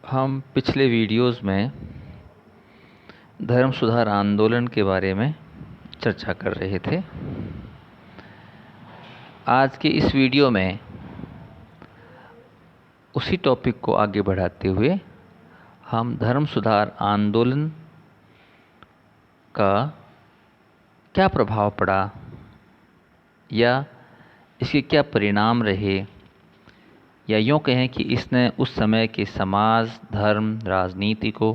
हम पिछले वीडियोस में धर्म सुधार आंदोलन के बारे में चर्चा कर रहे थे। आज के इस वीडियो में उसी टॉपिक को आगे बढ़ाते हुए हम धर्म सुधार आंदोलन का क्या प्रभाव पड़ा या इसके क्या परिणाम रहे, या यूँ कहें कि इसने उस समय के समाज, धर्म, राजनीति को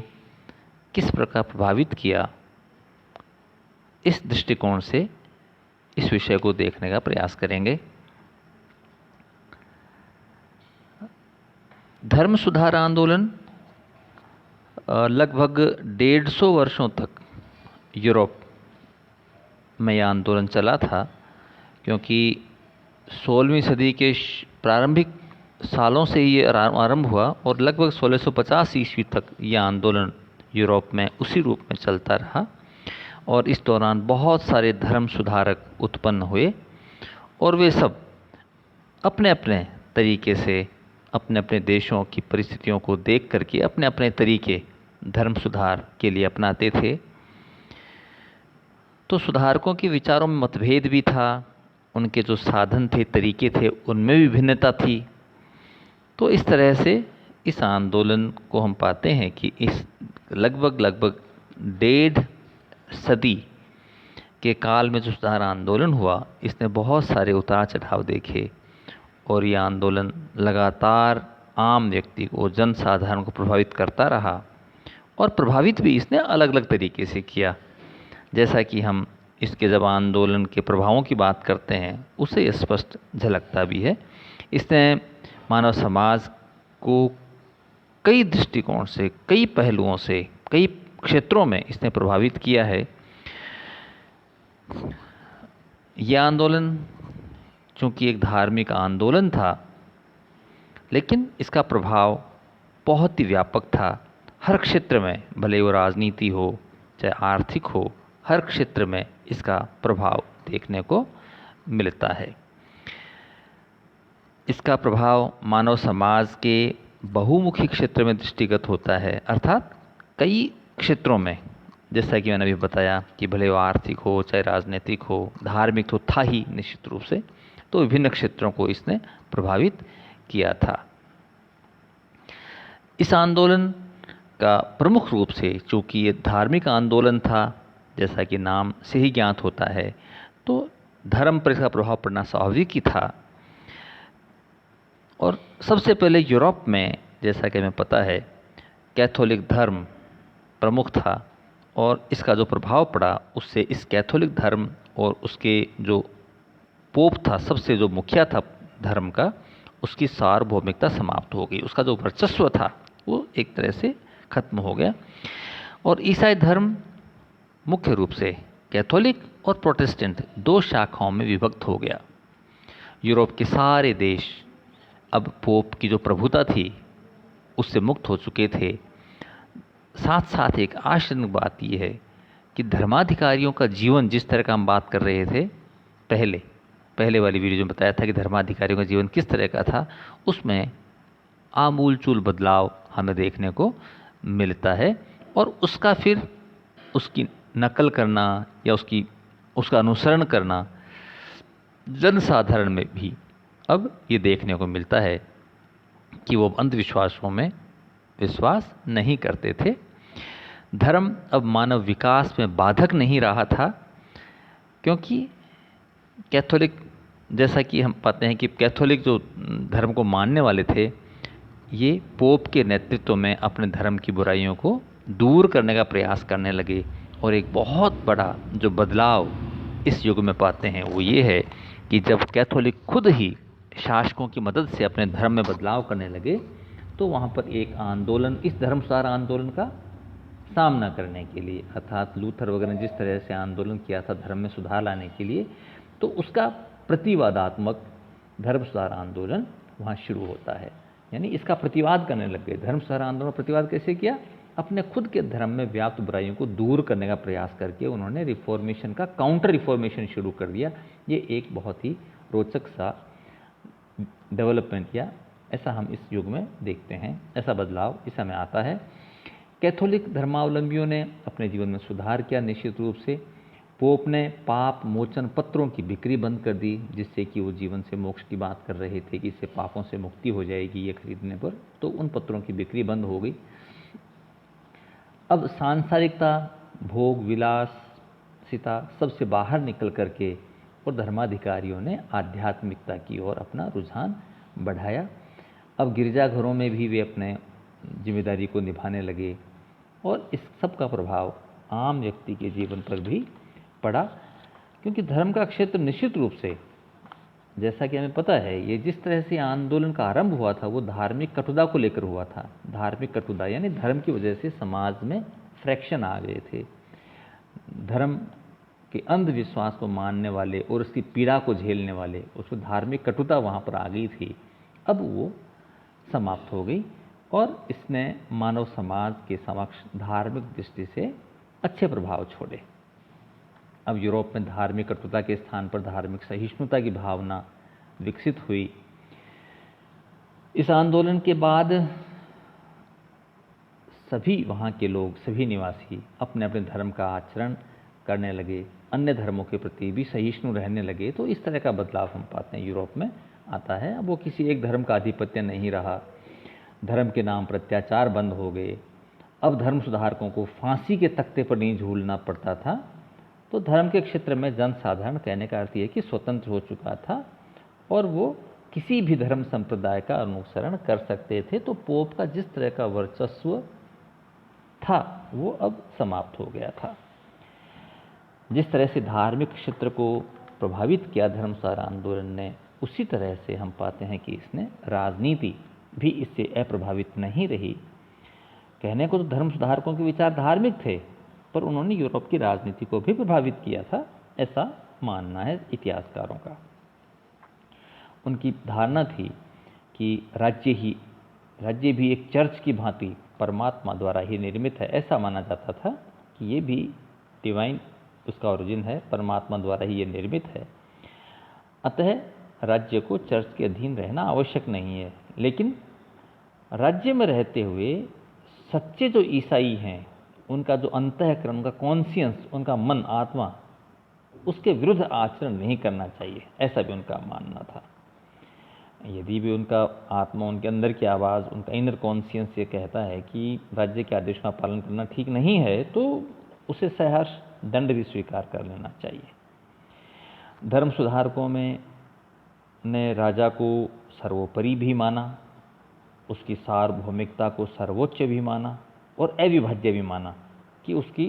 किस प्रकार प्रभावित किया, इस दृष्टिकोण से इस विषय को देखने का प्रयास करेंगे। धर्म सुधार आंदोलन लगभग 150 वर्षों तक यूरोप में यह आंदोलन चला था, क्योंकि 16वीं सदी के प्रारंभिक सालों से ये आरंभ हुआ और लगभग 1650 ईस्वी तक यह आंदोलन यूरोप में उसी रूप में चलता रहा। और इस दौरान बहुत सारे धर्म सुधारक उत्पन्न हुए और वे सब अपने अपने तरीके से अपने अपने देशों की परिस्थितियों को देख करके अपने अपने तरीके धर्म सुधार के लिए अपनाते थे। तो सुधारकों के विचारों में मतभेद भी था, उनके जो साधन थे, तरीके थे, उनमें भी भिन्नता थी। तो इस तरह से इस आंदोलन को हम पाते हैं कि इस लगभग 1.5 सदी के काल में जो सुधार आंदोलन हुआ, इसने बहुत सारे उतार चढ़ाव देखे और यह आंदोलन लगातार आम व्यक्ति को, जनसाधारण को प्रभावित करता रहा और प्रभावित भी इसने अलग अलग तरीके से किया। जैसा कि हम इसके जब आंदोलन के प्रभावों की बात करते हैं उसे स्पष्ट झलकता भी है। इसने मानव समाज को कई दृष्टिकोण से, कई पहलुओं से, कई क्षेत्रों में इसने प्रभावित किया है। यह आंदोलन चूंकि एक धार्मिक आंदोलन था, लेकिन इसका प्रभाव बहुत ही व्यापक था। हर क्षेत्र में, भले वो राजनीति हो चाहे आर्थिक हो, हर क्षेत्र में इसका प्रभाव देखने को मिलता है। इसका प्रभाव मानव समाज के बहुमुखी क्षेत्र में दृष्टिगत होता है, अर्थात कई क्षेत्रों में, जैसा कि मैंने अभी बताया कि भले वो आर्थिक हो चाहे राजनीतिक हो, धार्मिक तो था ही निश्चित रूप से, तो विभिन्न क्षेत्रों को इसने प्रभावित किया था। इस आंदोलन का प्रमुख रूप से, चूँकि ये धार्मिक आंदोलन था, जैसा कि नाम से ही ज्ञात होता है, तो धर्म पर इसका प्रभाव पड़ना स्वाभाविक ही था। और सबसे पहले यूरोप में, जैसा कि हमें पता है, कैथोलिक धर्म प्रमुख था और इसका जो प्रभाव पड़ा उससे इस कैथोलिक धर्म और उसके जो पोप था, सबसे जो मुखिया था धर्म का, उसकी सार्वभौमिकता समाप्त हो गई। उसका जो वर्चस्व था वो एक तरह से खत्म हो गया और ईसाई धर्म मुख्य रूप से कैथोलिक और प्रोटेस्टेंट 2 शाखाओं में विभक्त हो गया। यूरोप के सारे देश अब पोप की जो प्रभुता थी उससे मुक्त हो चुके थे। साथ साथ एक आश्चर्यजनक बात यह है कि धर्माधिकारियों का जीवन, जिस तरह का हम बात कर रहे थे पहले वाली वीडियो में बताया था कि धर्माधिकारियों का जीवन किस तरह का था, उसमें आमूलचूल बदलाव हमें देखने को मिलता है और उसका फिर उसकी नकल करना या उसका अनुसरण करना जनसाधारण में भी अब ये देखने को मिलता है कि वो अंधविश्वासों में विश्वास नहीं करते थे। धर्म अब मानव विकास में बाधक नहीं रहा था, क्योंकि कैथोलिक, जैसा कि हम पाते हैं कि कैथोलिक जो धर्म को मानने वाले थे, ये पोप के नेतृत्व में अपने धर्म की बुराइयों को दूर करने का प्रयास करने लगे। और एक बहुत बड़ा जो बदलाव इस युग में पाते हैं वो ये है कि जब कैथोलिक खुद ही शासकों की मदद से अपने धर्म में बदलाव करने लगे, तो वहाँ पर एक आंदोलन, इस धर्म सुधार आंदोलन का सामना करने के लिए, अर्थात लूथर वगैरह ने जिस तरह से आंदोलन किया था धर्म में सुधार लाने के लिए, तो उसका प्रतिवादात्मक धर्म सुधार आंदोलन वहाँ शुरू होता है। यानी इसका प्रतिवाद करने लग गए। धर्म सुधार आंदोलन का प्रतिवाद कैसे किया? अपने खुद के धर्म में व्याप्त बुराइयों को दूर करने का प्रयास करके उन्होंने रिफॉर्मेशन का, काउंटर रिफॉर्मेशन शुरू कर दिया। ये एक बहुत ही रोचक सा डेवलपमेंट या ऐसा हम इस युग में देखते हैं, ऐसा बदलाव इस समय आता है। कैथोलिक धर्मावलंबियों ने अपने जीवन में सुधार किया निश्चित रूप से। पोप ने पाप मोचन पत्रों की बिक्री बंद कर दी, जिससे कि वो जीवन से मोक्ष की बात कर रहे थे कि इससे पापों से मुक्ति हो जाएगी ये खरीदने पर, तो उन पत्रों की बिक्री बंद हो गई। अब सांसारिकता, भोग विलासिता सबसे बाहर निकल करके और धर्माधिकारियों ने आध्यात्मिकता की ओर अपना रुझान बढ़ाया। अब गिरजाघरों में भी वे अपने जिम्मेदारी को निभाने लगे और इस सब का प्रभाव आम व्यक्ति के जीवन पर भी पड़ा, क्योंकि धर्म का क्षेत्र निश्चित रूप से, जैसा कि हमें पता है, ये जिस तरह से आंदोलन का आरंभ हुआ था वो धार्मिक कटुता को लेकर हुआ था। धार्मिक कटुता यानी धर्म की वजह से समाज में फ्रैक्शन आ गए थे। धर्म के अंधविश्वास को मानने वाले और उसकी पीड़ा को झेलने वाले, उसको धार्मिक कटुता वहाँ पर आ गई थी। अब वो समाप्त हो गई और इसने मानव समाज के समक्ष धार्मिक दृष्टि से अच्छे प्रभाव छोड़े। अब यूरोप में धार्मिक कटुता के स्थान पर धार्मिक सहिष्णुता की भावना विकसित हुई। इस आंदोलन के बाद सभी वहाँ के लोग, सभी निवासी अपने अपने धर्म का आचरण करने लगे, अन्य धर्मों के प्रति भी सहिष्णु रहने लगे। तो इस तरह का बदलाव हम पाते हैं यूरोप में आता है। अब वो किसी एक धर्म का आधिपत्य नहीं रहा, धर्म के नाम पर अत्याचार बंद हो गए। अब धर्म सुधारकों को फांसी के तख्ते पर नहीं झूलना पड़ता था। तो धर्म के क्षेत्र में जनसाधारण, कहने का अर्थ ये कि स्वतंत्र हो चुका था और वो किसी भी धर्म संप्रदाय का अनुसरण कर सकते थे। तो पोप का जिस तरह का वर्चस्व था वो अब समाप्त हो गया था। जिस तरह से धार्मिक क्षेत्र को प्रभावित किया धर्म सुधार आंदोलन ने, उसी तरह से हम पाते हैं कि इसने राजनीति भी इससे अप्रभावित नहीं रही। कहने को तो धर्म सुधारकों के विचार धार्मिक थे, पर उन्होंने यूरोप की राजनीति को भी प्रभावित किया था, ऐसा मानना है इतिहासकारों का। उनकी धारणा थी कि राज्य भी एक चर्च की भांति परमात्मा द्वारा ही निर्मित है। ऐसा माना जाता था कि ये भी डिवाइन उसका ओरिजिन है, परमात्मा द्वारा ही ये निर्मित है। अतः राज्य को चर्च के अधीन रहना आवश्यक नहीं है। लेकिन राज्य में रहते हुए सच्चे जो ईसाई हैं, उनका जो अंतःकरण, उनका कॉन्शियंस, उनका मन, आत्मा, उसके विरुद्ध आचरण नहीं करना चाहिए, ऐसा भी उनका मानना था। यदि भी उनका आत्मा, उनके अंदर की आवाज़, उनका इनर कॉन्शियंस ये कहता है कि राज्य के आदेश का पालन करना ठीक नहीं है, तो उसे सहर्ष दंड भी स्वीकार कर लेना चाहिए। धर्म सुधारकों में ने राजा को सर्वोपरि भी माना, उसकी सार्वभौमिकता को सर्वोच्च भी माना और अविभाज्य भी माना कि उसकी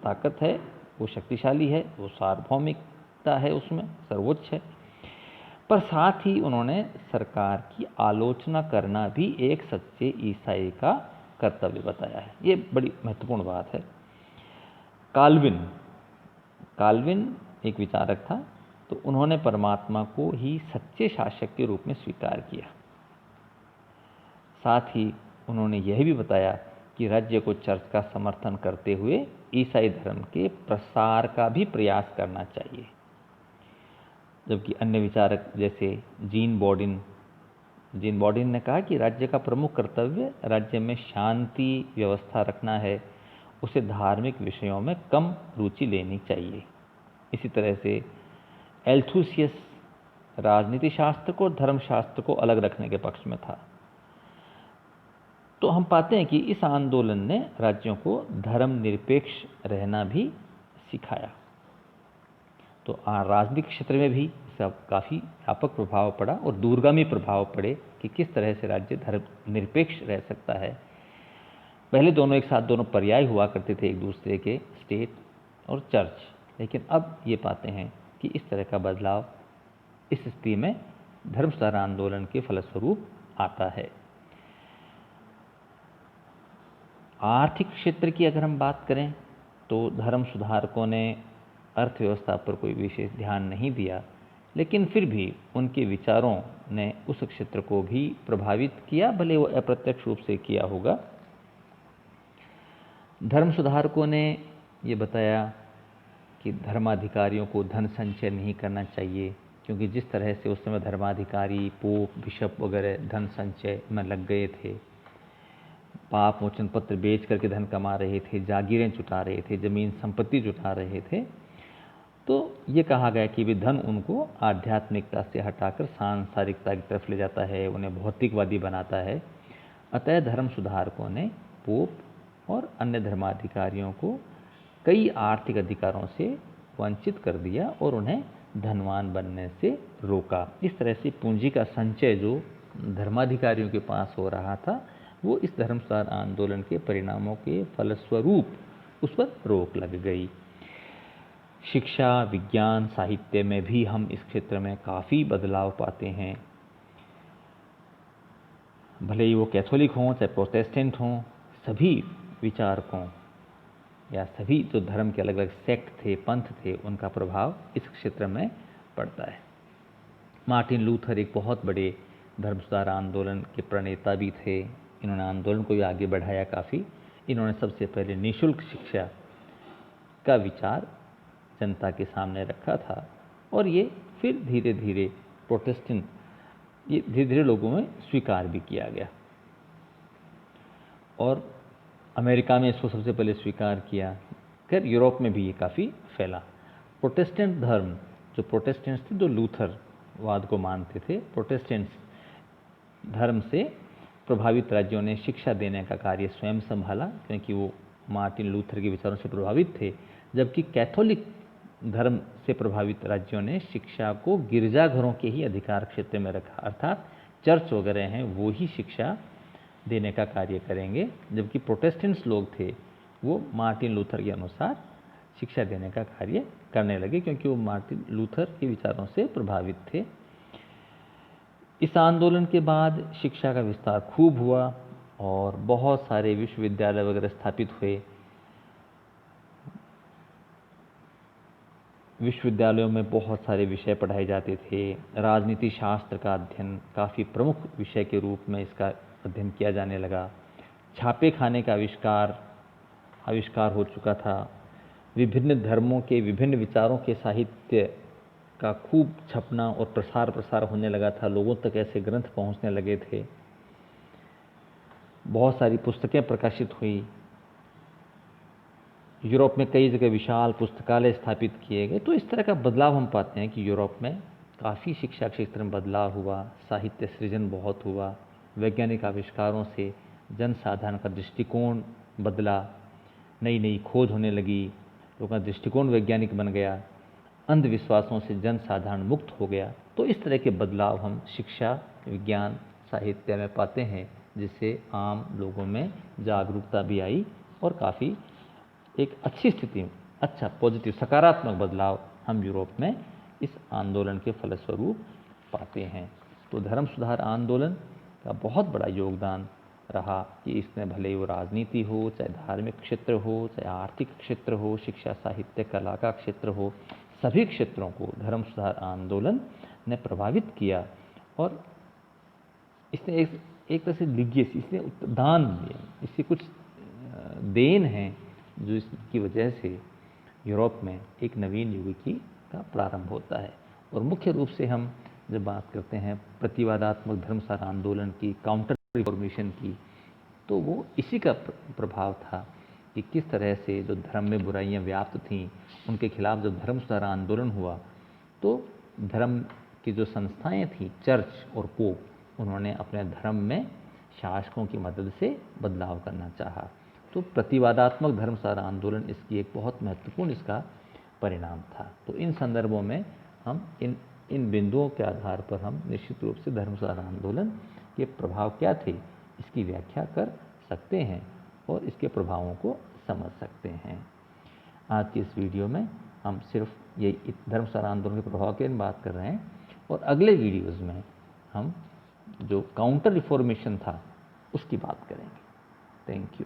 ताकत है, वो शक्तिशाली है, वो सार्वभौमिकता है, उसमें सर्वोच्च है। पर साथ ही उन्होंने सरकार की आलोचना करना भी एक सच्चे ईसाई का कर्तव्य बताया है। ये बड़ी महत्वपूर्ण बात है। काल्विन एक विचारक था, तो उन्होंने परमात्मा को ही सच्चे शासक के रूप में स्वीकार किया। साथ ही उन्होंने यह भी बताया कि राज्य को चर्च का समर्थन करते हुए ईसाई धर्म के प्रसार का भी प्रयास करना चाहिए। जबकि अन्य विचारक जैसे जीन बॉडिन ने कहा कि राज्य का प्रमुख कर्तव्य राज्य में शांति व्यवस्था रखना है, उसे धार्मिक विषयों में कम रुचि लेनी चाहिए। इसी तरह से एल्थुसियस राजनीति शास्त्र को, धर्मशास्त्र को अलग रखने के पक्ष में था। तो हम पाते हैं कि इस आंदोलन ने राज्यों को धर्मनिरपेक्ष रहना भी सिखाया। तो राजनीतिक क्षेत्र में भी इसका काफ़ी व्यापक प्रभाव पड़ा और दूरगामी प्रभाव पड़े कि किस तरह से राज्य धर्मनिरपेक्ष रह सकता है। पहले दोनों एक साथ, दोनों पर्याय हुआ करते थे एक दूसरे के, स्टेट और चर्च। लेकिन अब ये पाते हैं कि इस तरह का बदलाव इस स्थिति में धर्म सुधार आंदोलन के फलस्वरूप आता है। आर्थिक क्षेत्र की अगर हम बात करें तो धर्म सुधारकों ने अर्थव्यवस्था पर कोई विशेष ध्यान नहीं दिया, लेकिन फिर भी उनके विचारों ने उस क्षेत्र को भी प्रभावित किया, भले वो अप्रत्यक्ष रूप से किया होगा। धर्म सुधारकों ने ये बताया कि धर्माधिकारियों को धन संचय नहीं करना चाहिए क्योंकि जिस तरह से उस समय धर्माधिकारी, पोप, बिशप वगैरह धन संचय में लग गए थे, पाप मोचन पत्र बेच करके धन कमा रहे थे, जागीरें जुटा रहे थे, ज़मीन संपत्ति जुटा रहे थे, तो ये कहा गया कि वे धन उनको आध्यात्मिकता से हटाकर सांसारिकता की तरफ ले जाता है, उन्हें भौतिकवादी बनाता है। अतः धर्म सुधारकों ने पोप और अन्य धर्माधिकारियों को कई आर्थिक अधिकारों से वंचित कर दिया और उन्हें धनवान बनने से रोका। इस तरह से पूंजी का संचय जो धर्माधिकारियों के पास हो रहा था, वो इस धर्म सुधार आंदोलन के परिणामों के फलस्वरूप उस पर रोक लग गई। शिक्षा, विज्ञान, साहित्य में भी हम इस क्षेत्र में काफ़ी बदलाव पाते हैं। भले ही वो कैथोलिक हों चाहे प्रोटेस्टेंट हों, सभी विचारकों या सभी जो धर्म के अलग अलग सेक्ट थे, पंथ थे, उनका प्रभाव इस क्षेत्र में पड़ता है। मार्टिन लूथर एक बहुत बड़े धर्म सुधार आंदोलन के प्रणेता भी थे। इन्होंने आंदोलन को भी आगे बढ़ाया काफ़ी। इन्होंने सबसे पहले निःशुल्क शिक्षा का विचार जनता के सामने रखा था और ये फिर धीरे धीरे प्रोटेस्टेंट ये धीरे धीरे लोगों में स्वीकार भी किया गया और अमेरिका में इसको सबसे पहले स्वीकार किया। खैर यूरोप में भी ये काफ़ी फैला। प्रोटेस्टेंट धर्म, जो प्रोटेस्टेंट्स थे, जो लूथर वाद को मानते थे, प्रोटेस्टेंट्स धर्म से प्रभावित राज्यों ने शिक्षा देने का कार्य स्वयं संभाला, क्योंकि वो मार्टिन लूथर के विचारों से प्रभावित थे। जबकि कैथोलिक धर्म से प्रभावित राज्यों ने शिक्षा को गिरजाघरों के ही अधिकार क्षेत्र में रखा, अर्थात चर्च वगैरह हैं वो ही शिक्षा देने का कार्य करेंगे। जबकि प्रोटेस्टेंट्स लोग थे वो मार्टिन लूथर के अनुसार शिक्षा देने का कार्य करने लगे, क्योंकि वो मार्टिन लूथर के विचारों से प्रभावित थे। इस आंदोलन के बाद शिक्षा का विस्तार खूब हुआ और बहुत सारे विश्वविद्यालय वगैरह स्थापित हुए। विश्वविद्यालयों में बहुत सारे विषय पढ़ाए जाते थे। राजनीति शास्त्र का अध्ययन काफ़ी प्रमुख विषय के रूप में इसका अध्ययन किया जाने लगा। छापे खाने का आविष्कार हो चुका था। विभिन्न धर्मों के विभिन्न विचारों के साहित्य का खूब छपना और प्रसार होने लगा था। लोगों तक ऐसे ग्रंथ पहुंचने लगे थे। बहुत सारी पुस्तकें प्रकाशित हुई। यूरोप में कई जगह विशाल पुस्तकालय स्थापित किए गए। तो इस तरह का बदलाव हम पाते हैं कि यूरोप में काफ़ी शिक्षा क्षेत्र में बदलाव हुआ, साहित्य सृजन बहुत हुआ, वैज्ञानिक आविष्कारों से जन साधारण का दृष्टिकोण बदला, नई नई खोज होने लगी, लोगों का दृष्टिकोण वैज्ञानिक बन गया, अंधविश्वासों से जन साधारण मुक्त हो गया। तो इस तरह के बदलाव हम शिक्षा, विज्ञान, साहित्य में पाते हैं, जिससे आम लोगों में जागरूकता भी आई और काफ़ी एक अच्छी स्थिति में अच्छा पॉजिटिव सकारात्मक बदलाव हम यूरोप में इस आंदोलन के फलस्वरूप पाते हैं। तो धर्म सुधार आंदोलन का बहुत बड़ा योगदान रहा कि इसमें भले वो राजनीति हो, चाहे धार्मिक क्षेत्र हो, चाहे आर्थिक क्षेत्र हो, शिक्षा, साहित्य, कला का क्षेत्र हो, सभी क्षेत्रों को धर्म सुधार आंदोलन ने प्रभावित किया। और इसने एक तरह से लिगेसी, इसने दान दिया, इससे कुछ देन है जो इसकी वजह से यूरोप में एक नवीन युग का प्रारंभ होता है। और मुख्य रूप से हम जब बात करते हैं प्रतिवादात्मक धर्म सुधार आंदोलन की, काउंटर रिफॉर्मेशन की, तो वो इसी का प्रभाव था कि किस तरह से जो धर्म में बुराइयां व्याप्त थीं, उनके खिलाफ जब धर्म सुधार आंदोलन हुआ तो धर्म की जो संस्थाएं थीं, चर्च और पोप, उन्होंने अपने धर्म में शासकों की मदद से बदलाव करना चाहा। तो प्रतिवादात्मक धर्म सुधार आंदोलन इसकी एक बहुत महत्वपूर्ण इसका परिणाम था। तो इन संदर्भों में हम इन बिंदुओं के आधार पर हम निश्चित रूप से धर्म सुधार आंदोलन के प्रभाव क्या थे इसकी व्याख्या कर सकते हैं और इसके प्रभावों को समझ सकते हैं। आज की इस वीडियो में हम सिर्फ ये धर्म सुधार आंदोलन के प्रभाव के बारे में बात कर रहे हैं और अगले वीडियोज़ में हम जो काउंटर रिफॉर्मेशन था उसकी बात करेंगे। Thank you.